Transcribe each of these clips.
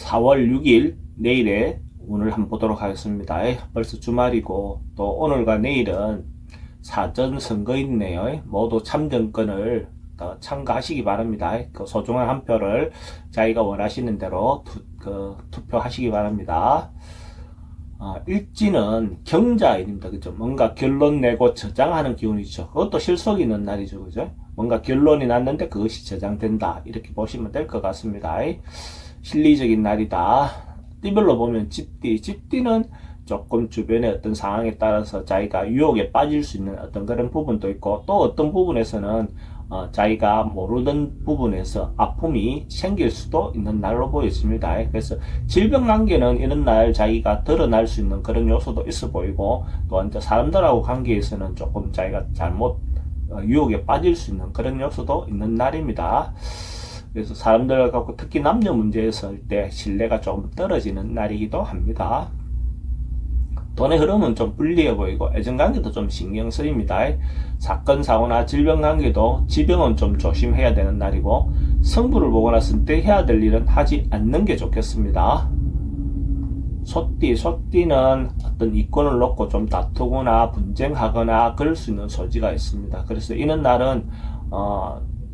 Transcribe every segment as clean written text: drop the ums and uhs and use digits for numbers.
4월 6일 내일의 운을 한번 보도록 하겠습니다. 벌써 주말이고 또 오늘과 내일은 사전 선거 있네요. 모두 참정권을 참가하시기 바랍니다. 그 소중한 한 표를 자기가 원하시는 대로 투표하시기 바랍니다. 일지는 경자일입니다. 그죠? 뭔가 결론 내고 저장하는 기운이죠. 그것도 실속이 있는 날이죠. 그죠? 뭔가 결론이 났는데 그것이 저장된다. 이렇게 보시면 될 것 같습니다. 실리적인 날이다. 띠별로 보면 집띠는 조금 주변의 어떤 상황에 따라서 자기가 유혹에 빠질 수 있는 어떤 그런 부분도 있고, 또 어떤 부분에서는 자기가 모르던 부분에서 아픔이 생길 수도 있는 날로 보여집니다. 그래서 질병관계는 이런 날 자기가 드러날 수 있는 그런 요소도 있어 보이고, 또한 사람들하고 관계에서는 조금 자기가 잘못 유혹에 빠질 수 있는 그런 요소도 있는 날입니다. 그래서 사람들 갖고 특히 남녀 문제에서 때 신뢰가 조금 떨어지는 날이기도 합니다. 돈의 흐름은 좀 불리해 보이고 애정관계도 좀 신경 쓰입니다. 사건, 사고나 질병관계도 지병은 좀 조심해야 되는 날이고, 성부를 보고 났을 때 해야 될 일은 하지 않는 게 좋겠습니다. 소띠는 어떤 이권을 놓고 좀 다투거나 분쟁하거나 그럴 수 있는 소지가 있습니다. 그래서 이런 날은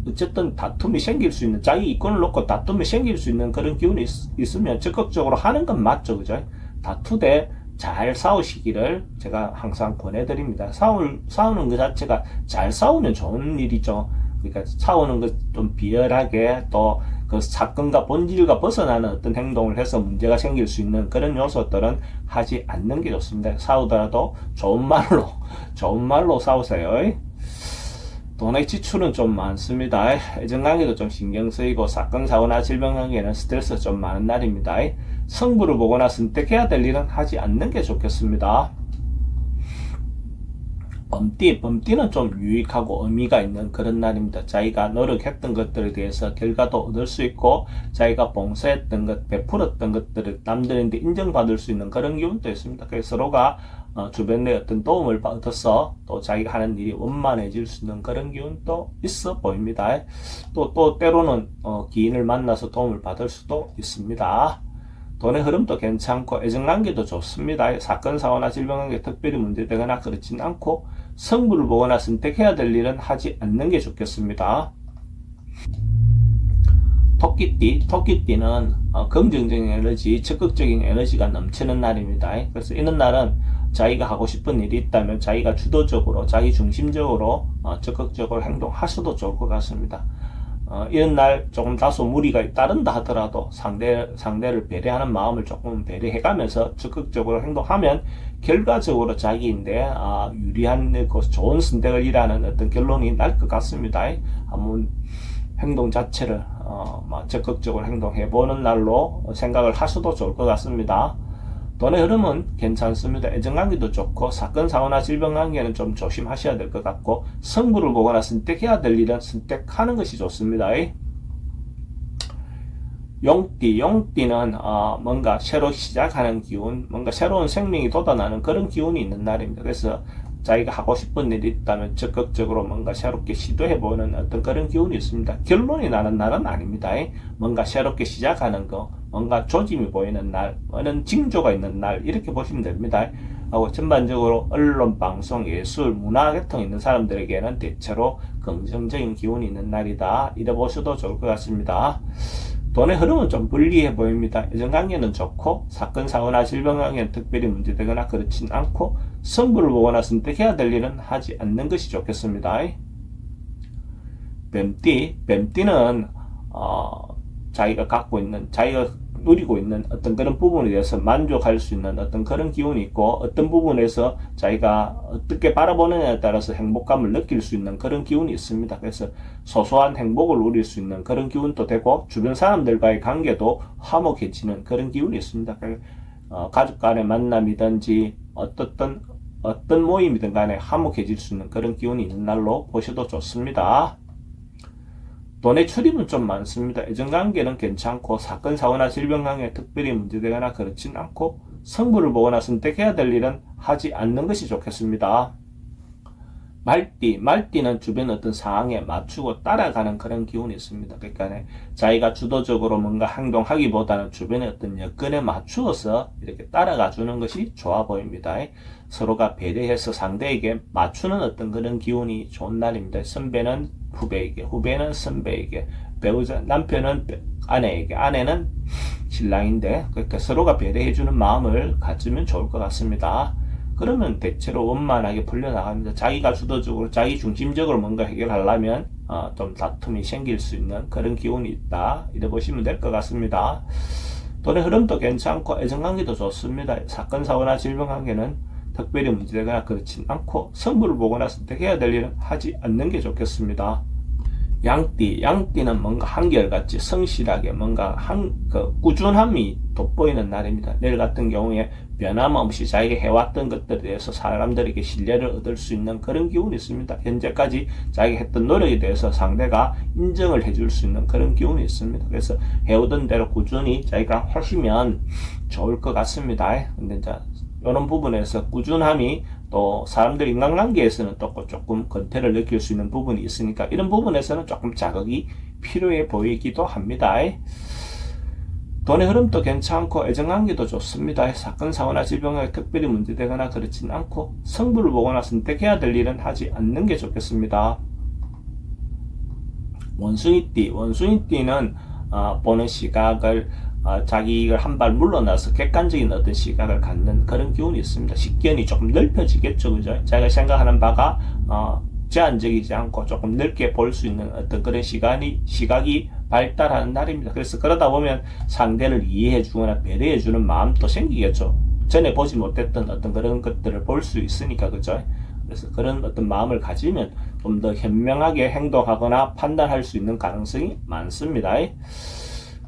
어쨌든 다툼이 생길 수 있는, 자기 이권을 놓고 다툼이 생길 수 있는 그런 기운이 있으면 적극적으로 하는 건 맞죠. 그죠? 다투되 잘 싸우시기를 제가 항상 권해드립니다. 싸우는 것 자체가 잘 싸우면 좋은 일이죠. 그러니까 싸우는 것 좀 비열하게, 또 그 사건과 본질과 벗어나는 어떤 행동을 해서 문제가 생길 수 있는 그런 요소들은 하지 않는 게 좋습니다. 싸우더라도 좋은 말로 싸우세요. 돈의 지출은 좀 많습니다. 애정관계도 좀 신경 쓰이고, 사건, 사고나 질병관계는 스트레스가 좀 많은 날입니다. 성부를 보거나 선택해야 될 일은 하지 않는 게 좋겠습니다. 범띠는 좀 유익하고 의미가 있는 그런 날입니다. 자기가 노력했던 것들에 대해서 결과도 얻을 수 있고, 자기가 봉사했던 것, 베풀었던 것들을 남들한테 인정받을 수 있는 그런 기운도 있습니다. 그래서 서로가 주변에 어떤 도움을 받아서 또 자기가 하는 일이 원만해질 수 있는 그런 기운도 있어 보입니다. 또 때로는 기인을 만나서 도움을 받을 수도 있습니다. 돈의 흐름도 괜찮고 애정관계도 좋습니다. 사건, 사고나 질병관계 특별히 문제되거나 그렇진 않고, 성부를 보거나 선택해야 될 일은 하지 않는 게 좋겠습니다. 토끼띠는 긍정적인 에너지, 적극적인 에너지가 넘치는 날입니다. 그래서 이런 날은 자기가 하고 싶은 일이 있다면 자기가 주도적으로, 자기 중심적으로 적극적으로 행동하셔도 좋을 것 같습니다. 이런 날 조금 다소 무리가 따른다 하더라도 상대를 배려하는 마음을 조금 배려해가면서 적극적으로 행동하면 결과적으로 자기인데 유리한 좋은 선택을 일하는 어떤 결론이 날 것 같습니다. 한번 행동 자체를 적극적으로 행동해보는 날로 생각을 하셔도 좋을 것 같습니다. 돈의 흐름은 괜찮습니다. 애정관계도 좋고, 사건, 사고나 질병관계는 좀 조심하셔야 될 것 같고, 성부를 보거나 선택해야 될 일은 선택하는 것이 좋습니다. 용띠는 뭔가 새로 시작하는 기운, 뭔가 새로운 생명이 돋아나는 그런 기운이 있는 날입니다. 그래서 자기가 하고 싶은 일이 있다면 적극적으로 뭔가 새롭게 시도해보는 어떤 그런 기운이 있습니다. 결론이 나는 날은 아닙니다. 뭔가 새롭게 시작하는 거, 뭔가 조짐이 보이는 날, 어느 징조가 있는 날, 이렇게 보시면 됩니다. 하고 전반적으로 언론, 방송, 예술, 문화 계통 있는 사람들에게는 대체로 긍정적인 기운이 있는 날이다. 이래 보셔도 좋을 것 같습니다. 돈의 흐름은 좀 불리해 보입니다. 애정관계는 좋고, 사건, 사고나 질병관계는 특별히 문제되거나 그렇진 않고, 성부를 보거나 선택해야 될 일은 하지 않는 것이 좋겠습니다. 뱀띠는 자기가 누리고 있는 어떤 그런 부분에 대해서 만족할 수 있는 어떤 그런 기운이 있고, 어떤 부분에서 자기가 어떻게 바라보느냐에 따라서 행복감을 느낄 수 있는 그런 기운이 있습니다. 그래서 소소한 행복을 누릴 수 있는 그런 기운도 되고, 주변 사람들과의 관계도 화목해지는 그런 기운이 있습니다. 가족 간의 만남이든지 어떤 모임이든 간에 화목해질 수 있는 그런 기운이 있는 날로 보셔도 좋습니다. 돈의 출입은 좀 많습니다. 애정관계는 괜찮고, 사건, 사고나 질병관계에 특별히 문제되거나 그렇진 않고, 성부를 보거나 선택해야 될 일은 하지 않는 것이 좋겠습니다. 말띠는 주변 어떤 상황에 맞추고 따라가는 그런 기운이 있습니다. 그러니까 자기가 주도적으로 뭔가 행동하기보다는 주변의 어떤 여건에 맞추어서 이렇게 따라가 주는 것이 좋아 보입니다. 서로가 배려해서 상대에게 맞추는 어떤 그런 기운이 좋은 날입니다. 선배는 후배에게, 후배는 선배에게, 배우자, 남편은 아내에게, 아내는 신랑인데, 그러니까 서로가 배려해주는 마음을 가지면 좋을 것 같습니다. 그러면 대체로 원만하게 풀려나갑니다. 자기가 주도적으로, 자기 중심적으로 뭔가 해결하려면 좀 다툼이 생길 수 있는 그런 기운이 있다. 이래 보시면 될 것 같습니다. 돈의 흐름도 괜찮고 애정관계도 좋습니다. 사건, 사고나 질병관계는 특별히 문제되거나 그렇진 않고 승부를 보거나 선택해야 될 일은 하지 않는 게 좋겠습니다. 양띠는 뭔가 한결같이 성실하게 뭔가 꾸준함이 돋보이는 날입니다. 내일 같은 경우에 변함없이 자기가 해왔던 것들에 대해서 사람들에게 신뢰를 얻을 수 있는 그런 기운이 있습니다. 현재까지 자기가 했던 노력에 대해서 상대가 인정을 해줄 수 있는 그런 기운이 있습니다. 그래서 해오던 대로 꾸준히 자기가 하시면 좋을 것 같습니다. 근데 이제 이런 부분에서 꾸준함이 또 사람들 인간관계에서는 또 조금 건태를 느낄 수 있는 부분이 있으니까 이런 부분에서는 조금 자극이 필요해 보이기도 합니다. 돈의 흐름도 괜찮고 애정관계도 좋습니다. 사건, 사고나 질병에 특별히 문제되거나 그렇진 않고 승부를 보거나 선택해야 될 일은 하지 않는 게 좋겠습니다. 원숭이띠는 보는 시각을 자기 이걸 한 발 물러나서 객관적인 어떤 시각을 갖는 그런 기운이 있습니다. 식견이 조금 넓혀지겠죠, 그죠? 자기가 생각하는 바가 제한적이지 않고 조금 넓게 볼 수 있는 어떤 그런 시각이 발달하는 날입니다. 그래서 그러다 보면 상대를 이해해 주거나 배려해 주는 마음도 생기겠죠. 전에 보지 못했던 어떤 그런 것들을 볼 수 있으니까, 그죠? 그래서 그런 어떤 마음을 가지면 좀 더 현명하게 행동하거나 판단할 수 있는 가능성이 많습니다.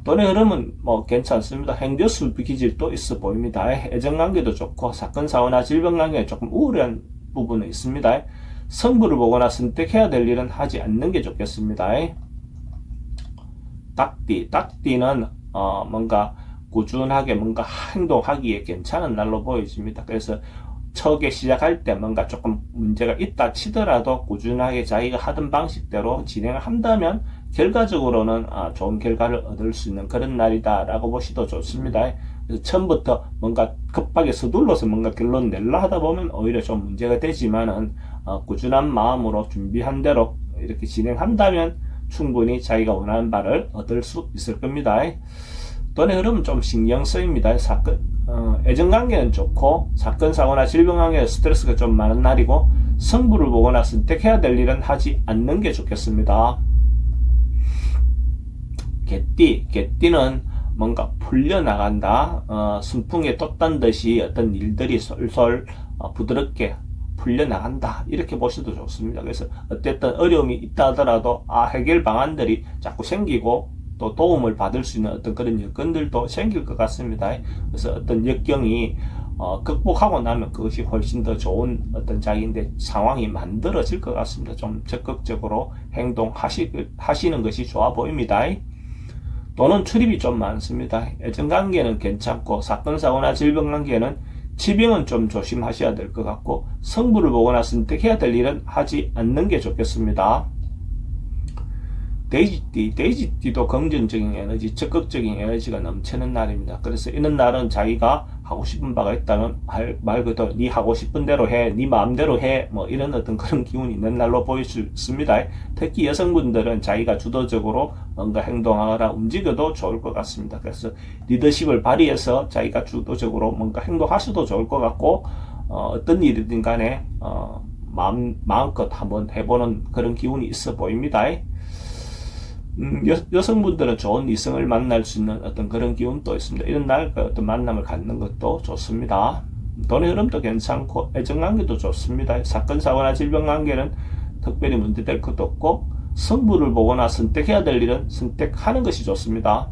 돈의 흐름은 괜찮습니다. 행저수 기질도 있어 보입니다. 애정관계도 좋고 사건, 사고나 질병관계에 조금 우울한 부분은 있습니다. 승부를 보거나 선택해야 될 일은 하지 않는 게 좋겠습니다. 닭띠는 뭔가 꾸준하게 뭔가 행동하기에 괜찮은 날로 보여집니다. 그래서 처음에 시작할 때 뭔가 조금 문제가 있다 치더라도 꾸준하게 자기가 하던 방식대로 진행을 한다면 결과적으로는 좋은 결과를 얻을 수 있는 그런 날이다라고 보시도 좋습니다. 그래서 처음부터 뭔가 급하게 서둘러서 뭔가 결론 내려 하다 보면 오히려 좀 문제가 되지만은 꾸준한 마음으로 준비한 대로 이렇게 진행한다면 충분히 자기가 원하는 바를 얻을 수 있을 겁니다. 돈의 흐름은 좀 신경 쓰입니다. 애정관계는 좋고 사건, 사고나 질병관계에 스트레스가 좀 많은 날이고 승부를 보거나 선택해야 될 일은 하지 않는 게 좋겠습니다. 개띠는 뭔가 풀려나간다. 순풍에 돛단 듯이 어떤 일들이 솔솔 부드럽게 풀려나간다. 이렇게 보셔도 좋습니다. 그래서 어쨌든 어려움이 있다 하더라도 해결 방안들이 자꾸 생기고 또 도움을 받을 수 있는 어떤 그런 여건들도 생길 것 같습니다. 그래서 어떤 역경이 극복하고 나면 그것이 훨씬 더 좋은 어떤 자기인데 상황이 만들어질 것 같습니다. 좀 적극적으로 행동하시는 것이 좋아 보입니다. 또는 출입이 좀 많습니다. 애정관계는 괜찮고 사건, 사고나 질병관계는 치병은 좀 조심하셔야 될 것 같고 승부를 보거나 선택해야 될 일은 하지 않는 게 좋겠습니다. 데이지띠도 긍정적인 에너지, 적극적인 에너지가 넘치는 날입니다. 그래서 이런 날은 자기가 하고 싶은 바가 있다면 말 그대로 네 하고 싶은 대로 해, 네 마음대로 해, 이런 어떤 그런 기운이 있는 날로 보일 수 있습니다. 특히 여성분들은 자기가 주도적으로 뭔가 행동하거나 움직여도 좋을 것 같습니다. 그래서 리더십을 발휘해서 자기가 주도적으로 뭔가 행동하셔도 좋을 것 같고 어떤 일이든 간에 마음껏 한번 해보는 그런 기운이 있어 보입니다. 여성분들은 좋은 이성을 만날 수 있는 어떤 그런 기운도 있습니다. 이런 날 어떤 만남을 갖는 것도 좋습니다. 돈의 흐름도 괜찮고 애정관계도 좋습니다. 사건, 사고나 질병관계는 특별히 문제될 것도 없고 승부를 보거나 선택해야 될 일은 선택하는 것이 좋습니다.